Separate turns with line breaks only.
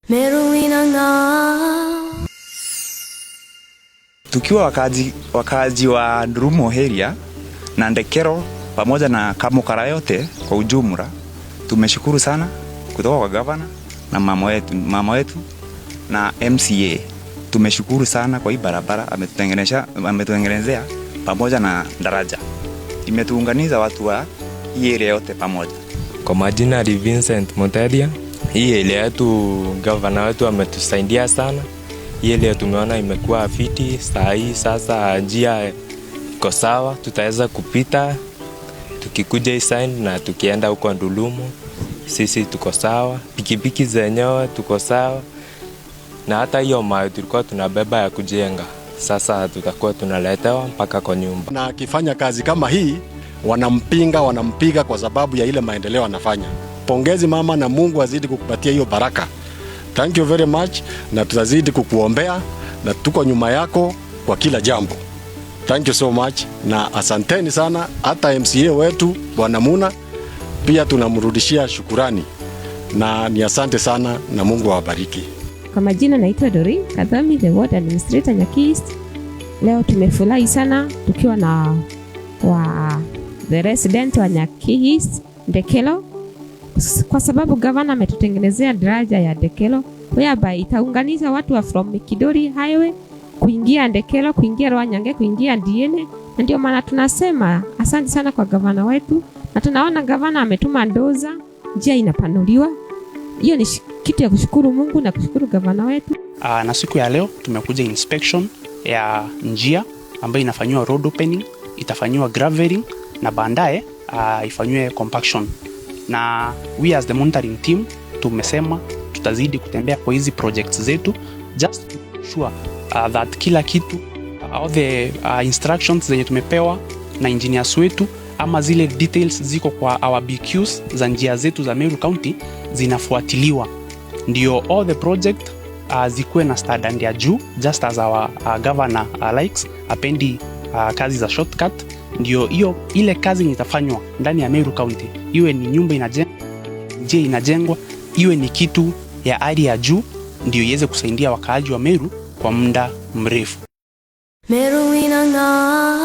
Meru inang'aa.
Tukiwa wakazi wa Ndurumo area na Ndekero pamoja na Kamukara yote kwa ujumla, tumeshukuru sana kutoka kwa gavana na mama wetu na MCA. Tumeshukuru sana kwa hii barabara ametutengenezea pamoja na daraja. Imetuunganisha watu wa hii area yote pamoja.
Kwa majina ni Vincent Montedia. Hii area yetu gavana wetu ametusaidia sana. Hii area tumeona imekuwa fiti sahi, sasa njia iko sawa, tutaweza kupita tukikuja Isaini na tukienda huko Ndulumu. Sisi tuko sawa, pikipiki zenyewe tuko sawa, na hata hiyo mawe tulikuwa tunabeba ya kujenga sasa tutakuwa tunaletewa mpaka kwa nyumba.
Na akifanya kazi kama hii wanampiga kwa sababu ya ile maendeleo anafanya. Pongezi mama, na Mungu azidi kukupatia hiyo baraka. Thank you very much, na tutazidi kukuombea na tuko nyuma yako kwa kila jambo. Thank you so much, na asanteni sana. Hata MCA wetu Bwana Muna pia tunamrudishia shukurani, na ni asante sana na Mungu awabariki.
Kwa majina naitwa Doreen Kadhami, the ward administrator Nyaki East. Leo tumefurahi sana tukiwa na the resident wa Nyaki East Ndekelo, kwa sababu governor ametutengenezea daraja ya Ndekelo whereby itaunganisha watu wa from Kidori Highway kuingia Ndekelo, kuingia Rwanyange, kuingia Ndiene. Na ndio maana tunasema asante sana kwa governor wetu, na tunaona governor ametuma ndoza, njia inapanuliwa. Hiyo ni kitu ya kushukuru Mungu na kushukuru gavana wetu.
Na siku ya leo tumekuja inspection ya njia ambayo inafanywa road opening, itafanywa graveling na baadaye ifanywe compaction. Na we as the monitoring team tumesema tutazidi kutembea kwa hizi projects zetu just to sure that kila kitu all the instructions zenye tumepewa na engineers wetu ama zile details ziko kwa our BQs za njia zetu za Meru County zinafuatiliwa, ndio all the project zikuwe na standard ya juu, just as our governor likes apendi kazi za shortcut. Ndio hiyo ile kazi itafanywa ndani ya Meru County, iwe ni nyumba inajengwa, iwe ni kitu ya hali ya juu, ndio iweze kusaidia wakaaji wa Meru kwa muda mrefu.
Meru inang'aa.